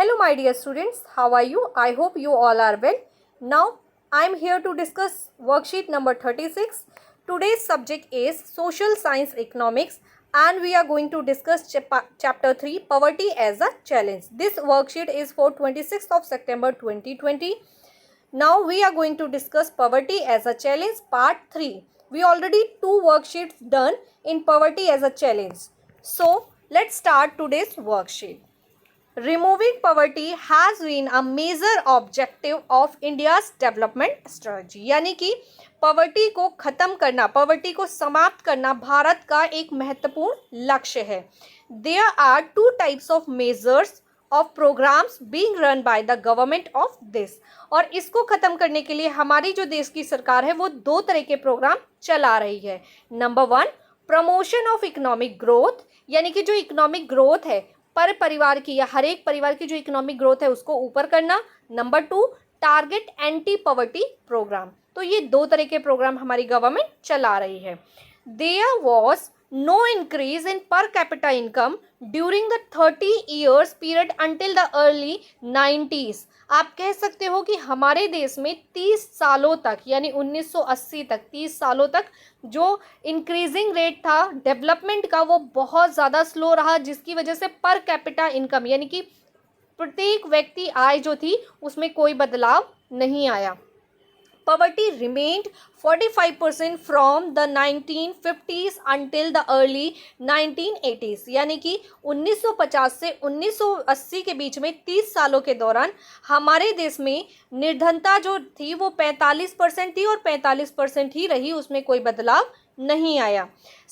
Hello my dear students, how are you? I hope you all are well. Now I am here to discuss worksheet number 36. Today's subject is Social Science Economics and we are going to discuss chapter 3 Poverty as a Challenge. This worksheet is for 26th of September 2020. Now we are going to discuss Poverty as a Challenge part 3. We already 2 worksheets done in Poverty as a Challenge. So let's start today's worksheet. Removing poverty has been a major objective of India's development strategy. यानी कि poverty को ख़त्म करना, poverty को समाप्त करना भारत का एक महत्वपूर्ण लक्ष्य है. There are two types of measures of programs being run by the government of this. और इसको ख़त्म करने के लिए हमारी जो देश की सरकार है वो 2 तरह के प्रोग्राम चला रही है. Number 1 promotion of economic growth, यानी कि जो इकोनॉमिक ग्रोथ है पर परिवार की या हर एक परिवार की जो इकोनॉमिक ग्रोथ है उसको ऊपर करना. Number 2 target anti poverty programme. तो ये 2 तरह के प्रोग्राम हमारी गवर्नमेंट चला रही है. There was no increase in per capita income during the 30 years period until the early 90s. आप कह सकते हो कि हमारे देश में 30 सालों तक यानी 1980 तक 30 सालों तक जो इंक्रीजिंग रेट था डेवलपमेंट का वो बहुत ज़्यादा स्लो रहा, जिसकी वजह से पर कैपिटा इनकम यानी कि प्रत्येक व्यक्ति आय जो थी उसमें कोई बदलाव नहीं आया. Poverty remained 45% from the 1950s until the early 1980s. यानी कि 1950 से 1980 के बीच में 30 सालों के दौरान हमारे देश में निर्धनता जो थी वो 45% थी और 45% ही रही, उसमें कोई बदलाव नहीं आया.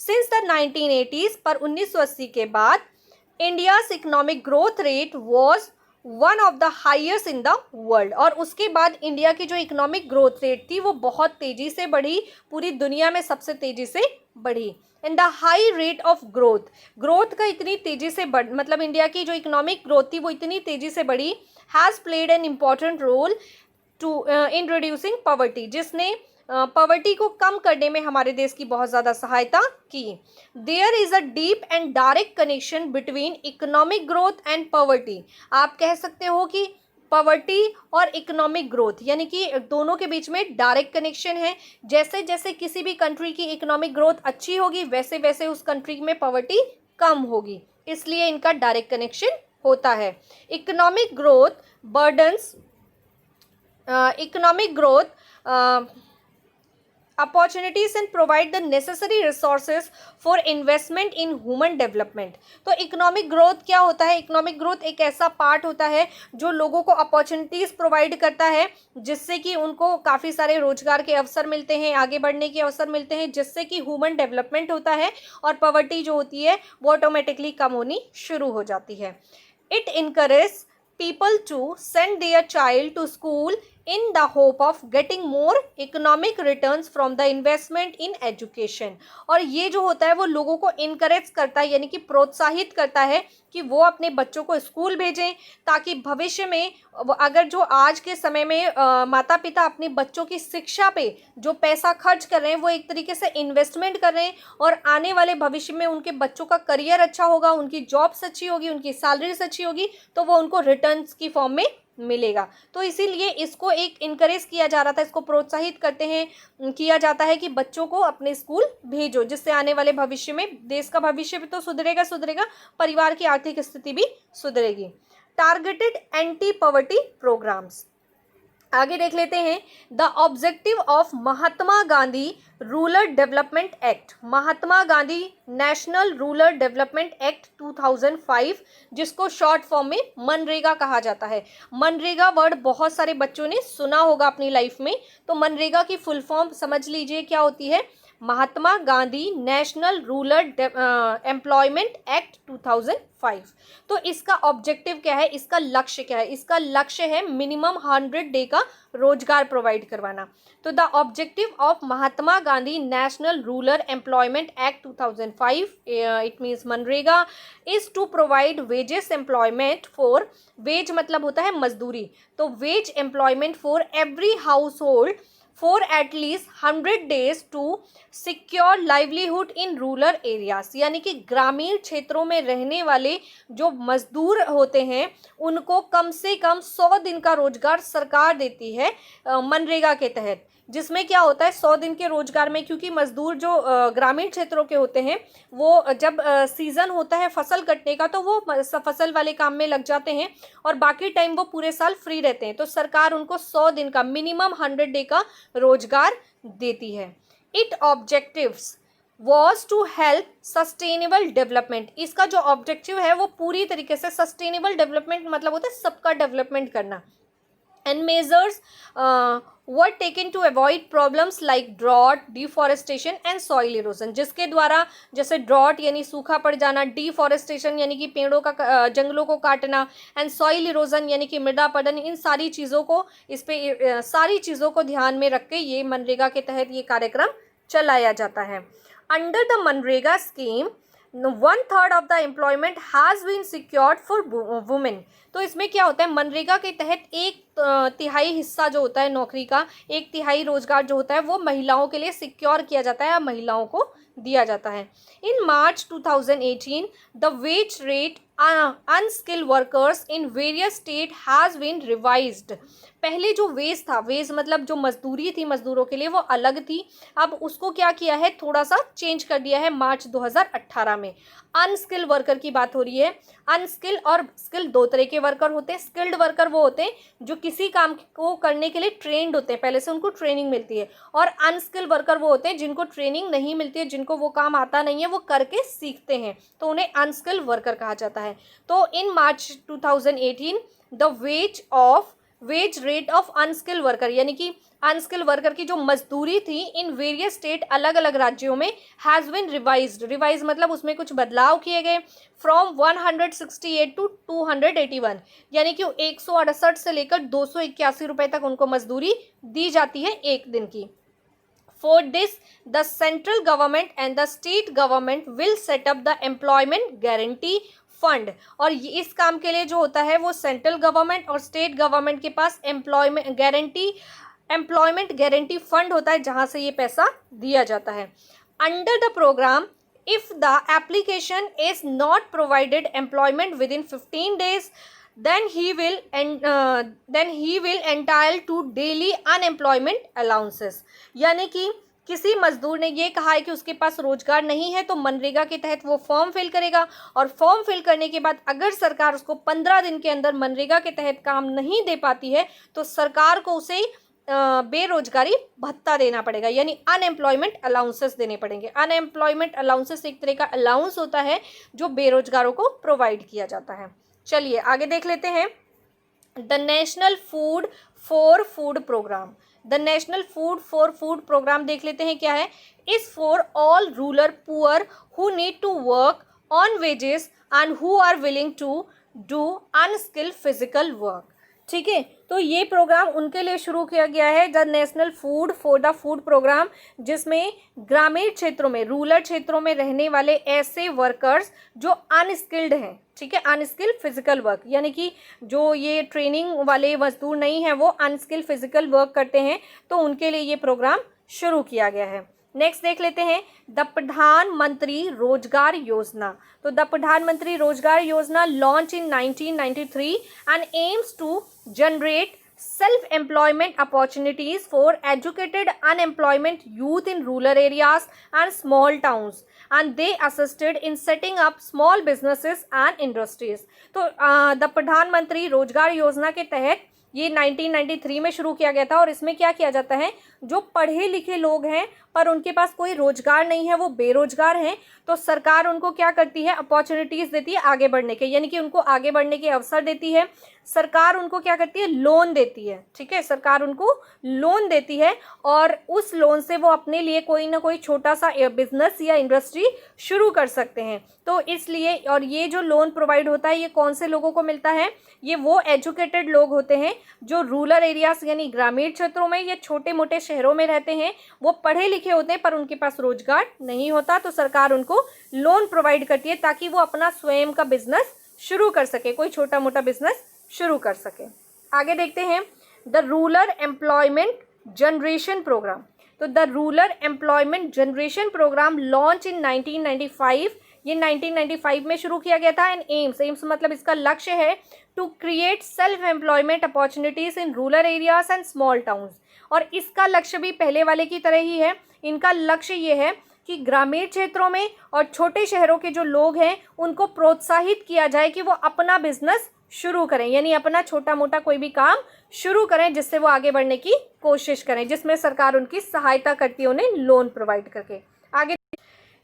Since the 1980s पर 1980 के बाद India's economic growth rate was one of the highest in the world. और उसके बाद इंडिया की जो इकोनॉमिक ग्रोथ रेट थी वो बहुत तेज़ी से बढ़ी, पूरी दुनिया में सबसे तेज़ी से बढ़ी. And the high rate of growth का इतनी तेज़ी से मतलब इंडिया की जो इकोनॉमिक ग्रोथ थी वो इतनी तेज़ी से बढ़ी has played an important role to in reducing poverty, जिसने पॉवर्टी को कम करने में हमारे देश की बहुत ज़्यादा सहायता की. There is a deep and direct connection between economic growth and poverty. आप कह सकते हो कि पॉवर्टी और इकोनॉमिक ग्रोथ यानी कि दोनों के बीच में डायरेक्ट कनेक्शन है. जैसे जैसे किसी भी कंट्री की इकोनॉमिक ग्रोथ अच्छी होगी वैसे वैसे उस कंट्री में पॉवर्टी कम होगी, इसलिए इनका डायरेक्ट कनेक्शन होता है. Economic growth burdens economic growth opportunities and provide the necessary resources for investment in human development. तो इकोनॉमिक ग्रोथ क्या होता है? इकोनॉमिक ग्रोथ एक ऐसा पार्ट होता है जो लोगों को अपॉर्चुनिटीज़ प्रोवाइड करता है जिससे कि उनको काफ़ी सारे रोजगार के अवसर मिलते हैं, आगे बढ़ने के अवसर मिलते हैं, जिससे कि ह्यूमन डेवलपमेंट होता है और पॉवर्टी जो होती है वो ऑटोमेटिकली कम होनी शुरू हो जाती है. It encourage people to send their child to school in the hope of getting more economic returns from the investment in education. और ये जो होता है वो लोगों को इनकरेज करता है यानी कि प्रोत्साहित करता है कि वो अपने बच्चों को स्कूल भेजें ताकि भविष्य में अगर जो आज के समय में माता पिता अपने बच्चों की शिक्षा पे जो पैसा खर्च कर रहे हैं वो एक तरीके से इन्वेस्टमेंट कर रहे हैं और आने वाले भविष्य में उनके बच्चों का करियर अच्छा होगा, उनकी जॉब्स अच्छी होगी, उनकी सैलरीज अच्छी होगी, तो वो उनको रिटर्न्स की फॉर्म में मिलेगा. तो इसीलिए इसको एक इनकरेज किया जा रहा था, इसको प्रोत्साहित करते हैं किया जाता है कि बच्चों को अपने स्कूल भेजो, जिससे आने वाले भविष्य में देश का भविष्य भी तो सुधरेगा, परिवार की आर्थिक स्थिति भी सुधरेगी. टारगेटेड एंटी पॉवर्टी प्रोग्राम्स आगे देख लेते हैं. The objective of Mahatma Gandhi rural development act, Mahatma Gandhi national rural development act 2005, जिसको शॉर्ट फॉर्म में मनरेगा कहा जाता है. मनरेगा वर्ड बहुत सारे बच्चों ने सुना होगा अपनी लाइफ में, तो मनरेगा की फुल फॉर्म समझ लीजिए क्या होती है. Mahatma Gandhi national rural employment act 2005. तो इसका ऑब्जेक्टिव क्या है, इसका लक्ष्य क्या है? इसका लक्ष्य है मिनिमम 100 डे का रोजगार प्रोवाइड करवाना. तो the objective of Mahatma Gandhi national rural employment act 2005 it means मनरेगा is to provide wages employment for, wage मतलब होता है मजदूरी, तो wage employment for every household for at least 100 days to secure livelihood in rural areas। यानी कि ग्रामीण क्षेत्रों में रहने वाले जो मजदूर होते हैं उनको कम से कम 100 दिन का रोजगार सरकार देती है मनरेगा के तहत, जिसमें क्या होता है 100 दिन के रोजगार में, क्योंकि मजदूर जो ग्रामीण क्षेत्रों के होते हैं वो जब सीज़न होता है फसल कटने का तो वो फसल वाले काम में लग जाते हैं और बाकी टाइम वो पूरे साल फ्री रहते हैं, तो सरकार उनको 100 दिन का मिनिमम 100 डे का रोजगार देती है। It objectives was to help sustainable development. इसका जो ऑब्जेक्टिव है वो पूरी तरीके से सस्टेनेबल डेवलपमेंट मतलब होता है सबका डेवलपमेंट करना। And measures were taken to avoid problems like drought, deforestation and soil erosion, जिसके द्वारा जैसे ड्रॉट यानी सूखा पड़ जाना, डिफॉरेस्टेशन यानी कि पेड़ों का जंगलों को काटना, एंड सॉइल इरोजन यानी कि मृदा अपरदन, इन सारी चीज़ों को सारी चीज़ों को ध्यान में रख के ये मनरेगा के तहत ये कार्यक्रम चलाया जाता है। अंडर द मनरेगा scheme 1/3 of the employment has been secured for women. तो इसमें क्या होता है मनरेगा के तहत 1/3 हिस्सा जो होता है नौकरी का, 1/3 रोजगार जो होता है वो महिलाओं के लिए सिक्योर किया जाता है या महिलाओं को दिया जाता है। In March 2018 the wage rate unskilled workers in various state has been revised. पहले जो वेज था, वेज मतलब जो मजदूरी थी मजदूरों के लिए वो अलग थी, अब उसको क्या किया है थोड़ा सा चेंज कर दिया है मार्च 2018 में। अनस्किल्ड वर्कर की बात हो रही है। अनस्किल्ड और स्किल्ड दो तरह के वर्कर होते हैं। स्किल्ड वर्कर वो होते हैं जो किसी काम को करने के लिए ट्रेंड होते हैं, पहले से उनको ट्रेनिंग मिलती है, और अनस्किल्ड वर्कर वो होते हैं जिनको ट्रेनिंग नहीं मिलती है, जिनको वो काम आता नहीं है, वो करके सीखते हैं, तो उन्हें अनस्किल्ड वर्कर कहा जाता है। तो इन March 2018 the wage rate of unskilled worker यानी कि अनस्किल्ड वर्कर की जो मजदूरी थी इन वेरियस स्टेट अलग अलग राज्यों में हैज़ बिन रिवाइज मतलब उसमें कुछ बदलाव किए गए। फ्रॉम 168 टू 281 यानी कि 168 से लेकर 281 रुपये तक उनको मजदूरी दी जाती है एक दिन की। For this, the central government and the state government will set up the employment guarantee fund, और इस काम के लिए जो होता है वो सेंट्रल गवर्नमेंट और स्टेट गवर्नमेंट के पास एम्प्लॉयमेंट गारंटी फंड होता है जहां से ये पैसा दिया जाता है। Under the programme if the application is not provided employment within 15 days then he will entitled to daily unemployment allowances। यानी कि किसी मजदूर ने ये कहा है कि उसके पास रोजगार नहीं है तो मनरेगा के तहत वो फॉर्म फिल करेगा, और फॉर्म फिल करने के बाद अगर सरकार उसको 15 दिन के अंदर मनरेगा के तहत काम नहीं दे पाती है तो सरकार को उसे बेरोजगारी भत्ता देना पड़ेगा, यानी अनएम्प्लॉयमेंट अलाउंसेस देने पड़ेंगे। अनएम्प्लॉयमेंट अलाउंसेस एक तरह का अलाउंस होता है जो बेरोजगारों को प्रोवाइड किया जाता है। चलिए आगे देख लेते हैं। The national food for food programme, the national food for food programme देख लेते हैं क्या है। Is for all rural poor who need to work on wages and who are willing to do unskilled physical work. ठीक है, तो ये programme उनके लिए शुरू किया गया है, the national food for the food programme, जिसमें ग्रामीण क्षेत्रों में रूरल क्षेत्रों में रहने वाले ऐसे वर्कर्स जो अनस्किल्ड हैं, ठीक है, अनस्किल्ड फिजिकल वर्क, यानी कि जो ये ट्रेनिंग वाले मजदूर नहीं हैं वो अनस्किल्ड फिजिकल वर्क करते हैं, तो उनके लिए ये प्रोग्राम शुरू किया गया है। नेक्स्ट देख लेते हैं द प्रधानमंत्री रोजगार योजना। तो the Pradhan Mantri Rozgar Yojana launch in 1993 and aims to generate self employment opportunities for educated unemployment youth in rural areas and small towns, and they assisted in setting up small businesses and industries। तो the Pradhan Mantri Rozgar योजना के तहत ये 1993 में शुरू किया गया था, और इसमें क्या किया जाता है, जो पढ़े लिखे लोग हैं पर उनके पास कोई रोजगार नहीं है, वो बेरोजगार हैं, तो सरकार उनको क्या करती है, अपॉर्चुनिटीज़ देती है आगे बढ़ने के, यानी कि उनको आगे बढ़ने के अवसर देती है। सरकार उनको क्या करती है, लोन देती है, ठीक है, सरकार उनको लोन देती है, और उस लोन से वो अपने लिए कोई ना कोई छोटा सा बिजनेस या इंडस्ट्री शुरू कर सकते हैं। तो इसलिए, और ये जो लोन प्रोवाइड होता है ये कौन से लोगों को मिलता है, ये वो एजुकेटेड लोग होते हैं जो रूरल एरियाज यानी ग्रामीण क्षेत्रों में या छोटे मोटे शहरों में रहते हैं, वो पढ़े लिखे होते हैं पर उनके पास रोजगार नहीं होता, तो सरकार उनको लोन प्रोवाइड करती है ताकि वो अपना स्वयं का बिजनेस शुरू कर सके, कोई छोटा मोटा बिजनेस शुरू कर सके। आगे देखते हैं the rural employment generation programme. तो the rural employment generation programme launch in 1995, ये 1995 में शुरू किया गया था। एंड एम्स मतलब इसका लक्ष्य है to create self employment opportunities in rural areas and small towns. और इसका लक्ष्य भी पहले वाले की तरह ही है। इनका लक्ष्य ये है कि ग्रामीण क्षेत्रों में और छोटे शहरों के जो लोग हैं उनको प्रोत्साहित किया जाए कि वो अपना बिजनेस शुरू करें, यानी अपना छोटा मोटा कोई भी काम शुरू करें जिससे वो आगे बढ़ने की कोशिश करें, जिसमें सरकार उनकी सहायता करती है उन्हें लोन प्रोवाइड करके। आगे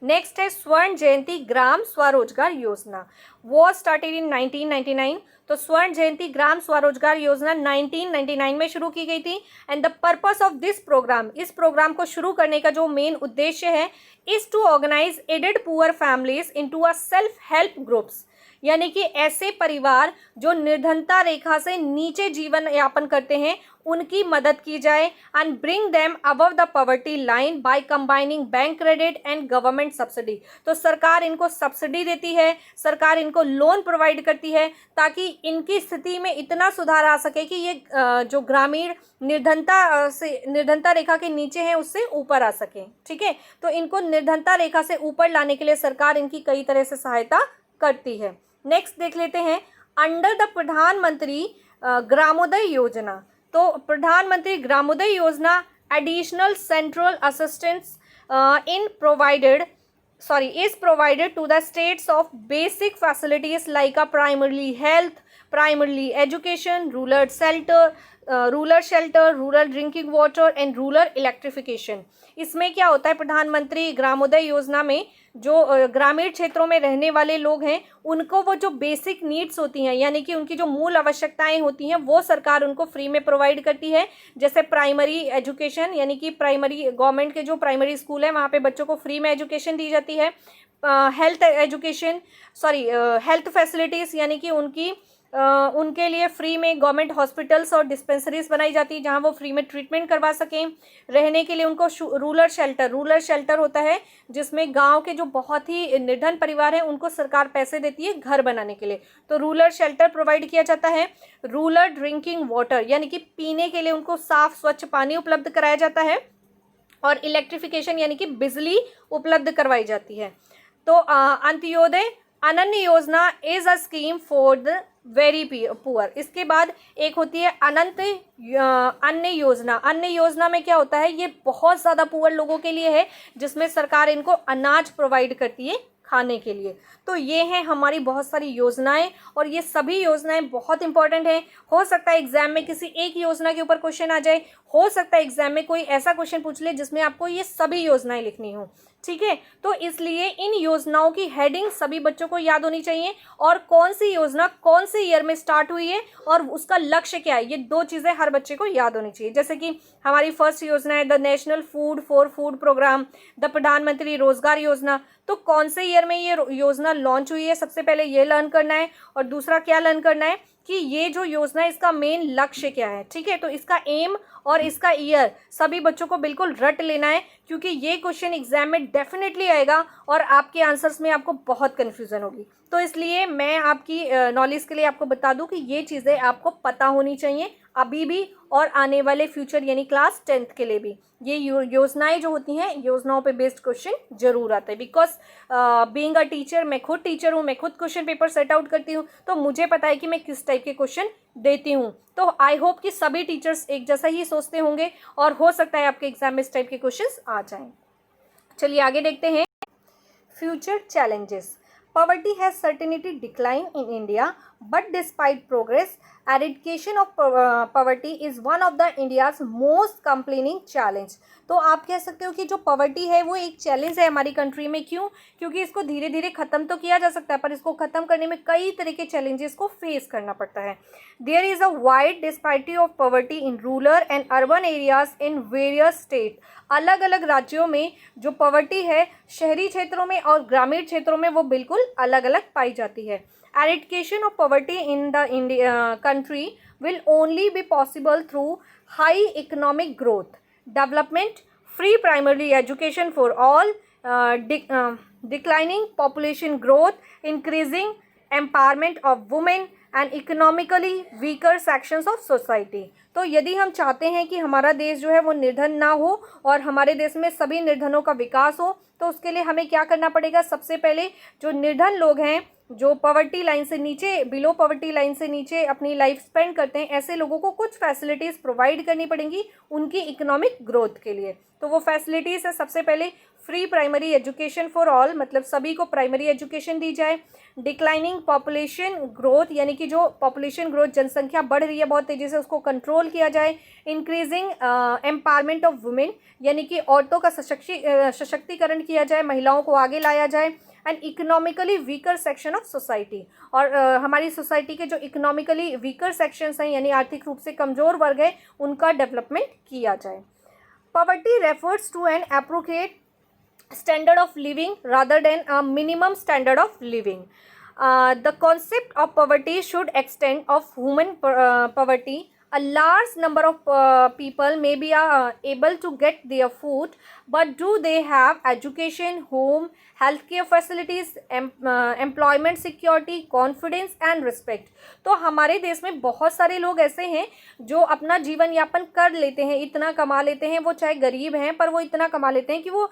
नेक्स्ट है स्वर्ण जयंती ग्राम स्वरोजगार योजना, वो स्टार्टेड इन 1999। तो स्वर्ण जयंती ग्राम स्वरोजगार योजना 1999 में शुरू की गई थी। And the purpose of this programme, इस प्रोग्राम को शुरू करने का जो मेन उद्देश्य है, is to organise aided poor families into a self help groups, यानी कि ऐसे परिवार जो निर्धनता रेखा से नीचे जीवन यापन करते हैं उनकी मदद की जाए। And bring them above the poverty line by combining bank credit and government subsidy. तो सरकार इनको सब्सिडी देती है, सरकार इनको लोन प्रोवाइड करती है ताकि इनकी स्थिति में इतना सुधार आ सके कि ये जो ग्रामीण निर्धनता रेखा के नीचे हैं उससे ऊपर आ सके। ठीक है, तो इनको निर्धनता रेखा से ऊपर लाने के लिए सरकार इनकी कई तरह से सहायता करती है। नेक्स्ट देख लेते हैं अंडर द प्रधानमंत्री ग्रामोदय योजना। तो प्रधानमंत्री ग्रामोदय योजना additional central assistance is provided to the states of basic facilities like a primarily health, primarily education, rural shelter, rural drinking water and rural electrification। इसमें क्या होता है, प्रधानमंत्री ग्रामोदय योजना में जो ग्रामीण क्षेत्रों में रहने वाले लोग हैं उनको वो जो बेसिक नीड्स होती हैं, यानी कि उनकी जो मूल आवश्यकताएं होती हैं वो सरकार उनको फ्री में प्रोवाइड करती है। जैसे प्राइमरी एजुकेशन, यानी कि प्राइमरी गवर्नमेंट के जो प्राइमरी स्कूल है वहाँ पे बच्चों को फ्री में एजुकेशन दी जाती है। हेल्थ फैसिलिटीज़, यानी कि उनके लिए फ्री में गवर्नमेंट हॉस्पिटल्स और डिस्पेंसरीज बनाई जाती है जहां वो फ्री में ट्रीटमेंट करवा सकें। रहने के लिए उनको रूरल शेल्टर होता है जिसमें गांव के जो बहुत ही निर्धन परिवार हैं उनको सरकार पैसे देती है घर बनाने के लिए, तो रूरल शेल्टर प्रोवाइड किया जाता है। रूरल ड्रिंकिंग वाटर, यानी कि पीने के लिए उनको साफ स्वच्छ पानी उपलब्ध कराया जाता है। और इलेक्ट्रिफिकेशन, यानी कि बिजली उपलब्ध करवाई जाती है। तो अंत्योदय अनन्य योजना is a scheme for the very poor. इसके बाद एक होती है अन्य योजना। अन्य योजना में क्या होता है, ये बहुत ज़्यादा पुअर लोगों के लिए है जिसमें सरकार इनको अनाज प्रोवाइड करती है खाने के लिए। तो ये हैं हमारी बहुत सारी योजनाएं और ये सभी योजनाएं बहुत इंपॉर्टेंट हैं। हो सकता है एग्जाम में किसी एक योजना के ऊपर क्वेश्चन आ जाए, हो सकता है एग्जाम में कोई ऐसा क्वेश्चन पूछ ले जिसमें आपको ये सभी योजनाएं लिखनी हो। ठीक है, तो इसलिए इन योजनाओं की हेडिंग सभी बच्चों को याद होनी चाहिए और कौन सी योजना कौन से ईयर में स्टार्ट हुई है और उसका लक्ष्य क्या है, ये दो चीज़ें हर बच्चे को याद होनी चाहिए। जैसे कि हमारी फर्स्ट योजना है the national food for food programme, the Pradhan Mantri Rozgar योजना। तो कौन से ईयर में ये योजना लॉन्च हुई है, सबसे पहले ये लर्न करना है। और दूसरा क्या लर्न करना है कि ये जो योजना है इसका मेन लक्ष्य क्या है। ठीक है, तो इसका एम और इसका ईयर सभी बच्चों को बिल्कुल रट लेना है क्योंकि ये क्वेश्चन एग्जाम में डेफिनेटली आएगा और आपके आंसर्स में आपको बहुत कन्फ्यूज़न होगी। तो इसलिए मैं आपकी नॉलेज के लिए आपको बता दूं कि ये चीज़ें आपको पता होनी चाहिए अभी भी और आने वाले फ्यूचर यानी क्लास 10th के लिए भी। ये योजनाएं जो होती हैं, योजनाओं पे बेस्ड क्वेश्चन जरूर आते हैं। बिकॉज बीइंग अ टीचर, मैं खुद टीचर हूँ, मैं खुद क्वेश्चन पेपर सेट आउट करती हूँ, तो मुझे पता है कि मैं किस टाइप के क्वेश्चन देती हूँ। तो आई होप कि सभी टीचर्स एक जैसा ही सोचते होंगे और हो सकता है आपके एग्जाम में इस टाइप के क्वेश्चन आ जाएं। चलिए आगे देखते हैं। Future challenges. Poverty has certainly declined in India, but despite progress, eradication of poverty is one of the India's most compelling challenge। तो आप कह सकते हो कि जो पॉवर्टी है वो एक चैलेंज है हमारी कंट्री में। क्यों? क्योंकि इसको धीरे धीरे ख़त्म तो किया जा सकता है पर इसको ख़त्म करने में कई तरह के चैलेंजेस को फेस करना पड़ता है। There is a wide disparity of poverty in rural and urban areas in various state. अलग अलग राज्यों में जो पॉवर्टी है शहरी क्षेत्रों में और ग्रामीण क्षेत्रों में वो बिल्कुल अलग अलग पाई जाती है। Eradication of poverty in the country will only be possible through high economic growth, development, free primary education for all, declining population growth, increasing empowerment of women and economically weaker sections of society. तो यदि हम चाहते हैं कि हमारा देश जो है वो निर्धन ना हो और हमारे देश में सभी निर्धनों का विकास हो, तो उसके लिए हमें क्या करना पड़ेगा? सबसे पहले जो निर्धन लोग हैं, जो पॉवर्टी लाइन से नीचे, बिलो पॉवर्टी लाइन से नीचे अपनी लाइफ स्पेंड करते हैं, ऐसे लोगों को कुछ फैसिलिटीज़ प्रोवाइड करनी पड़ेंगी उनकी इकोनॉमिक ग्रोथ के लिए। तो वो फैसिलिटीज़ है, सबसे पहले free primary education for all, मतलब सभी को प्राइमरी एजुकेशन दी जाए। डिक्लाइनिंग पॉपुलेशन ग्रोथ, यानी कि जो पॉपुलेशन ग्रोथ, जनसंख्या बढ़ रही है बहुत तेज़ी से, उसको कंट्रोल किया जाए। इंक्रीजिंग एम्पावरमेंट ऑफ वुमेन, यानी कि औरतों का सशक्तिकरण किया जाए, महिलाओं को आगे लाया जाए। And economically weaker section of society, और हमारी सोसाइटी के जो इकोनॉमिकली वीकर सेक्शंस हैं, यानी आर्थिक रूप से कमज़ोर वर्ग है, उनका डेवलपमेंट किया जाए। Poverty refers to an appropriate standard of living rather than a minimum standard of living. The concept of poverty should extend of human poverty. A large number of people may be able to get their food, but do they have education, home, healthcare facilities, employment security, confidence and respect? तो हमारे देश में बहुत सारे लोग ऐसे हैं जो अपना जीवन यापन कर लेते हैं, इतना कमा लेते हैं, वो चाहे गरीब हैं पर वो इतना कमा लेते हैं कि वो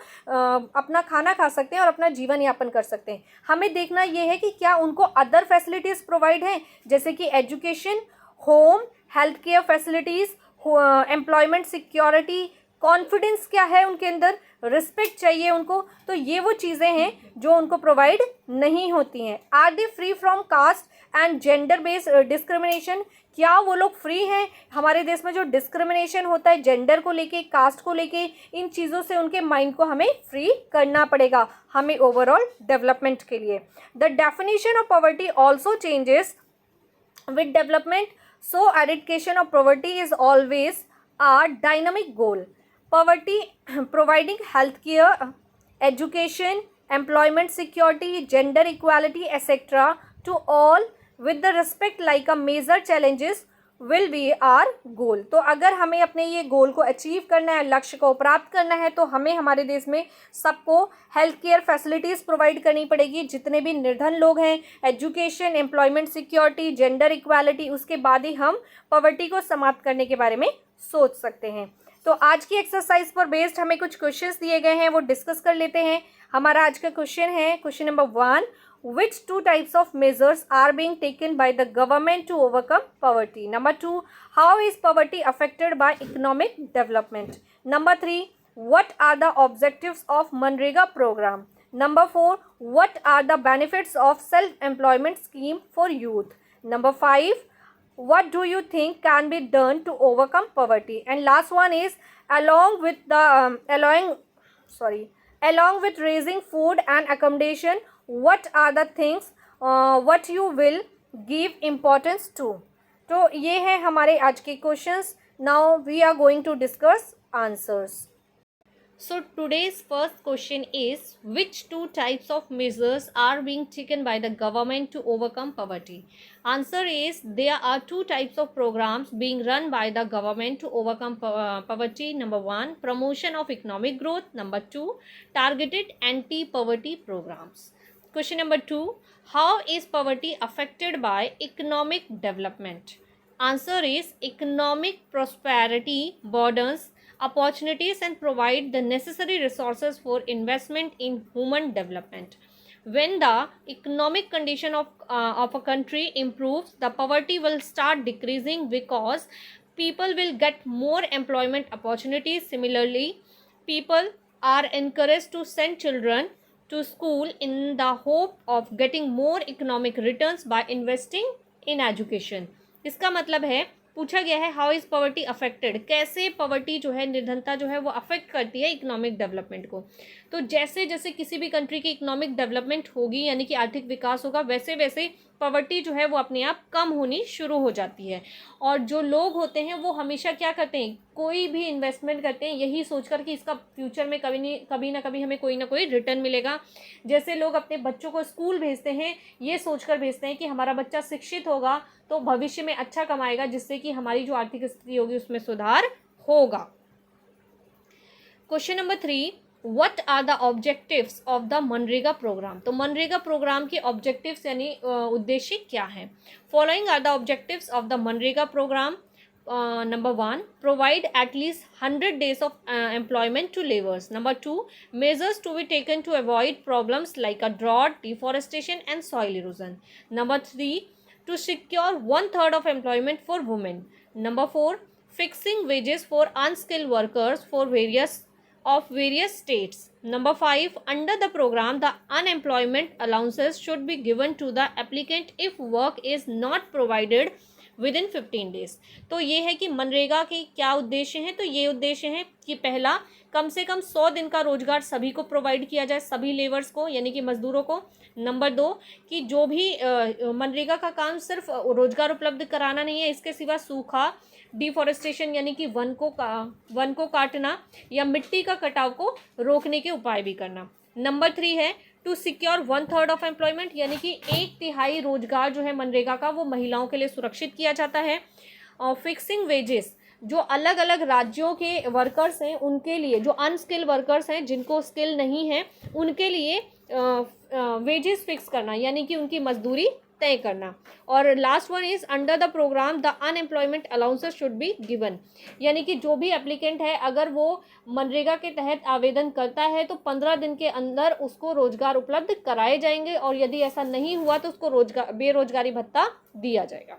अपना खाना खा सकते हैं और अपना जीवन यापन कर सकते हैं। हमें देखना ये है कि क्या उनको अदर फैसिलिटीज़ प्रोवाइड हैं, जैसे कि education, home, health care facilities, employment security, confidence क्या है उनके अंदर, रिस्पेक्ट चाहिए उनको। तो ये वो चीज़ें हैं जो उनको प्रोवाइड नहीं होती हैं। Are they free from caste and gender based discrimination? क्या वो लोग फ्री हैं? हमारे देश में जो डिस्क्रिमिनेशन होता है जेंडर को लेके, कास्ट को लेके, इन चीज़ों से उनके माइंड को हमें फ्री करना पड़ेगा, हमें ओवरऑल डेवलपमेंट के लिए। The definition of poverty also changes with development, so eradication of poverty is always a dynamic goal. Poverty providing health care, education, employment security, gender equality, etc. to all with the respect like a major challenges will be our goal. तो अगर हमें अपने ये गोल को achieve करना है, लक्ष्य को प्राप्त करना है, तो हमें हमारे देश में सबको हेल्थ केयर फैसिलिटीज़ प्रोवाइड करनी पड़ेगी, जितने भी निर्धन लोग हैं, education, employment security, gender equality, उसके बाद ही हम पॉवर्टी को समाप्त करने के बारे में सोच सकते हैं। तो आज की एक्सरसाइज पर बेस्ड हमें कुछ क्वेश्चंस दिए गए हैं, वो डिस्कस कर लेते हैं। हमारा आज का क्वेश्चन है, question number 1, which two types of measures are being taken by the government to overcome poverty? Number 2, how is poverty affected by economic development? Number 3, what are the objectives of Manrega program? Number 4, what are the benefits of self-employment scheme for youth? Number 5, what do you think can be done to overcome poverty? And last one is, along with raising food and accommodation, what are the things what you will give importance to? तो ये है हमारे आज के questions. Now we are going to discuss answers. So today's first question is, which two types of measures are being taken by the government to overcome poverty? Answer is, there are two types of programs being run by the government to overcome poverty. Number 1, promotion of economic growth. Number 2, targeted anti-poverty programs. Question number 2, how is poverty affected by economic development? Answer is, economic prosperity broadens opportunities and provide the necessary resources for investment in human development. When the economic condition of a country improves, the poverty will start decreasing because people will get more employment opportunities. Similarly, people are encouraged to send children to school in the hope of getting more economic returns by investing in education. इसका मतलब है, पूछा गया है how is poverty affected, कैसे poverty जो है, निर्धनता जो है वो अफेक्ट करती है इकोनॉमिक डेवलपमेंट को। तो जैसे जैसे किसी भी कंट्री की इकोनॉमिक डेवलपमेंट होगी, यानी कि आर्थिक विकास होगा, वैसे वैसे पॉवर्टी जो है वो अपने आप कम होनी शुरू हो जाती है। और जो लोग होते हैं वो हमेशा क्या करते हैं, कोई भी इन्वेस्टमेंट करते हैं यही सोचकर कि इसका फ्यूचर में कभी ना कभी हमें कोई ना कोई रिटर्न मिलेगा। जैसे लोग अपने बच्चों को स्कूल भेजते हैं, ये सोचकर भेजते हैं कि हमारा बच्चा शिक्षित होगा तो भविष्य में अच्छा कमाएगा, जिससे कि हमारी जो आर्थिक स्थिति होगी उसमें सुधार होगा। Question number 3, what are the objectives of the मनरेगा प्रोग्राम। तो मनरेगा प्रोग्राम के ऑब्जेक्टिव्स यानी उद्देश्य क्या हैं। Following are the objectives of the मनरेगा program. Number 1, provide at least 100 days of employment to laborers. Number 2, measures to be taken to avoid problems like a drought, deforestation and soil erosion. Number 3, to secure 1/3 of employment for women. Number 4, fixing wages for unskilled workers for various states. Number 5, under the program, the unemployment allowances should be given to the applicant if work is not provided with in 15 days. तो ये है कि मनरेगा के क्या उद्देश्य हैं। तो ये उद्देश्य है कि पहला, कम से कम 100 दिन का रोजगार सभी को प्रोवाइड किया जाए, सभी लेबर्स को यानी कि मजदूरों को। नंबर 2, कि जो भी मनरेगा का काम सिर्फ रोजगार उपलब्ध कराना नहीं है, इसके सिवा सूखा, डिफॉरेस्टेशन यानी कि वन को काटना या मिट्टी का कटाव को रोकने के उपाय भी करना। नंबर 3 है टू सिक्योर 1/3 ऑफ एम्प्लॉयमेंट यानी कि 1/3 रोजगार जो है मनरेगा का वो महिलाओं के लिए सुरक्षित किया जाता है। और फिक्सिंग वेजेस, जो अलग अलग राज्यों के वर्कर्स हैं उनके लिए, जो अनस्किल्ड वर्कर्स हैं जिनको स्किल नहीं है उनके लिए वेजेस फिक्स करना यानी कि उनकी मजदूरी तय करना। और last one is under the program the unemployment allowances should be given यानी कि जो भी एप्लीकेंट है अगर वो मनरेगा के तहत आवेदन करता है तो 15 दिन के अंदर उसको रोजगार उपलब्ध कराए जाएंगे और यदि ऐसा नहीं हुआ तो उसको बेरोजगारी भत्ता दिया जाएगा।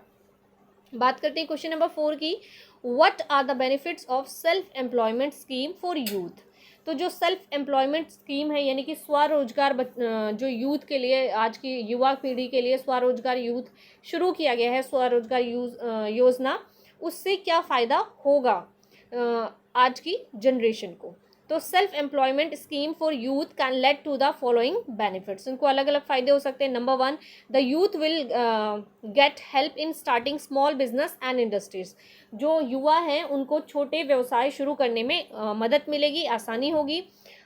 बात करते हैं क्वेश्चन नंबर 4 की। What are the benefits of self employment scheme for youth. तो जो सेल्फ एम्प्लॉयमेंट स्कीम है यानी कि स्वरोजगार जो यूथ के लिए, आज की युवा पीढ़ी के लिए स्वरोजगार यूथ शुरू किया गया है, स्वरोजगार योजना, उससे क्या फ़ायदा होगा आज की जनरेशन को। तो self employment scheme for youth can lead to the following benefits. उनको अलग अलग फ़ायदे हो सकते हैं। Number 1, the youth will get help in starting small business and industries. जो युवा हैं उनको छोटे व्यवसाय शुरू करने में मदद मिलेगी, आसानी होगी।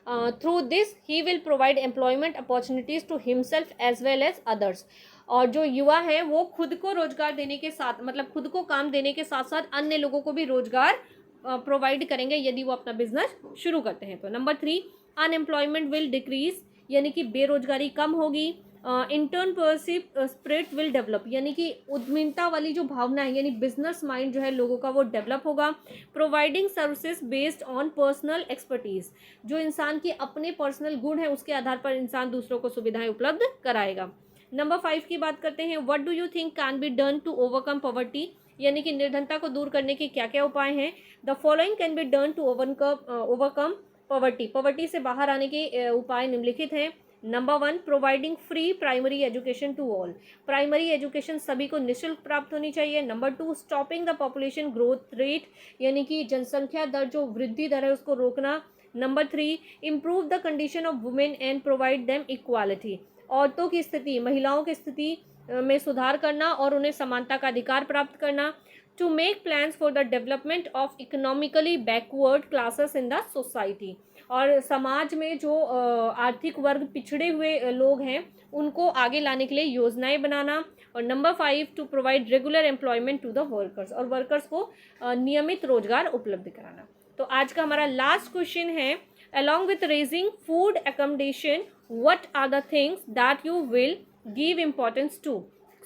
Through this he will provide employment opportunities to himself as well as others. और जो युवा हैं वो खुद को रोजगार देने के साथ, मतलब खुद को काम देने के साथ साथ अन्य लोगों को भी रोजगार प्रोवाइड करेंगे यदि वो अपना बिजनेस शुरू करते हैं तो। नंबर 3, अनएम्प्लॉयमेंट विल डिक्रीज यानी कि बेरोजगारी कम होगी। इंटर्नप्रनरशिप स्पिरिट विल डेवलप यानी कि उद्यमिता वाली जो भावना है यानी बिजनेस माइंड जो है लोगों का वो डेवलप होगा। Providing services based on personal expertise, जो इंसान के अपने पर्सनल गुण है उसके आधार पर इंसान दूसरों को सुविधाएं उपलब्ध कराएगा। नंबर 5 की बात करते हैं। What do you think can be done to overcome poverty यानी कि निर्धनता को दूर करने के क्या क्या उपाय हैं। The following can be done to overcome poverty. Poverty से बाहर आने के उपाय निम्नलिखित हैं। Number 1, providing free primary education to all. Primary education सभी को निःशुल्क प्राप्त होनी चाहिए। Number 2, stopping the population growth rate यानी कि जनसंख्या दर जो वृद्धि दर है उसको रोकना। Number 3, improve the condition of women and provide them equality. औरतों की स्थिति, महिलाओं की स्थिति में सुधार करना और उन्हें समानता का अधिकार प्राप्त करना। To make plans for the development of economically backward classes in the society. और समाज में जो आर्थिक वर्ग पिछड़े हुए लोग हैं उनको आगे लाने के लिए योजनाएं बनाना। और number 5, to provide regular employment to the workers और वर्कर्स को नियमित रोजगार उपलब्ध कराना। तो आज का हमारा लास्ट क्वेश्चन है, along with raising food accommodation, what are the things that you will give importance to?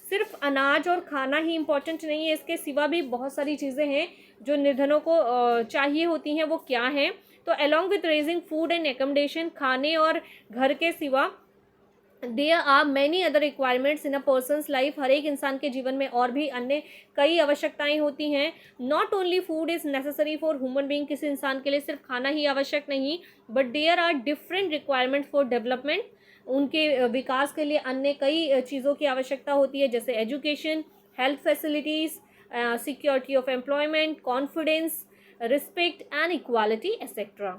सिर्फ अनाज और खाना ही इम्पोर्टेंट नहीं है, इसके सिवा भी बहुत सारी चीज़ें हैं जो निर्धनों को चाहिए होती हैं। वो क्या हैं? तो along with raising food and accommodation, खाने और घर के सिवा there are many other requirements in a person's life. हर एक इंसान के जीवन में और भी अन्य कई आवश्यकताएं होती हैं। Not only food is necessary for human being, किसी इंसान के लिए सिर्फ खाना ही आवश्यक नहीं, but there are different requirements for development. उनके विकास के लिए अन्य कई चीज़ों की आवश्यकता होती है जैसे education, health facilities, security of employment, confidence, respect and equality etcetera.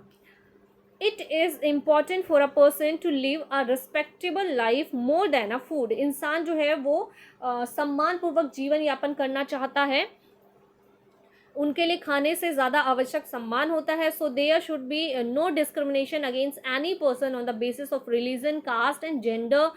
It is important for a person to live a respectable life more than a food. इंसान जो है वो सम्मानपूर्वक जीवन यापन करना चाहता है, उनके लिए खाने से ज़्यादा आवश्यक सम्मान होता है। So there should be no discrimination against any person on the basis of religion, caste and gender.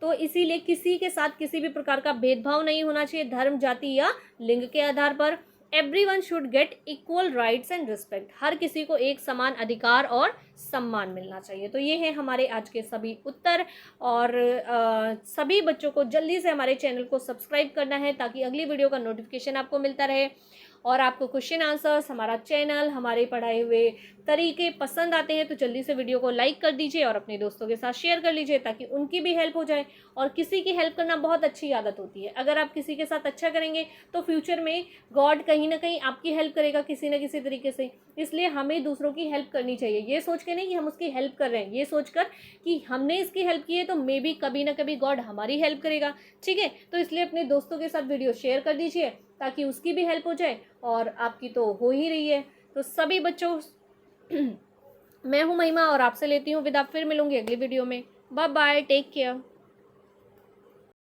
तो इसीलिए किसी के साथ किसी भी प्रकार का भेदभाव नहीं होना चाहिए धर्म, जाति या लिंग के आधार पर। Everyone should get equal rights and respect, हर किसी को एक समान अधिकार और सम्मान मिलना चाहिए। तो ये है हमारे आज के सभी उत्तर, और सभी बच्चों को जल्दी से हमारे चैनल को सब्सक्राइब करना है ताकि अगली वीडियो का नोटिफिकेशन आपको मिलता रहे। और आपको क्वेश्चन आंसर्स, हमारा चैनल, हमारे पढ़ाए हुए तरीके पसंद आते हैं तो जल्दी से वीडियो को लाइक कर दीजिए और अपने दोस्तों के साथ शेयर कर लीजिए ताकि उनकी भी हेल्प हो जाए। और किसी की हेल्प करना बहुत अच्छी आदत होती है, अगर आप किसी के साथ अच्छा करेंगे तो फ्यूचर में गॉड कहीं ना कहीं आपकी हेल्प करेगा किसी न किसी तरीके से। इसलिए हमें दूसरों की हेल्प करनी चाहिए, ये सोच के नहीं कि हम उसकी हेल्प कर रहे हैं, ये सोचकर कि हमने इसकी हेल्प की है तो मे बी कभी ना कभी गॉड हमारी हेल्प करेगा। ठीक है, तो इसलिए अपने दोस्तों के साथ वीडियो शेयर कर दीजिए ताकि उसकी भी हेल्प हो जाए, और आपकी तो हो ही रही है। तो सभी बच्चों मैं हूं महिमा और आपसे लेती हूँ विदा, फिर मिलूंगी अगली वीडियो में। Bye bye, take care.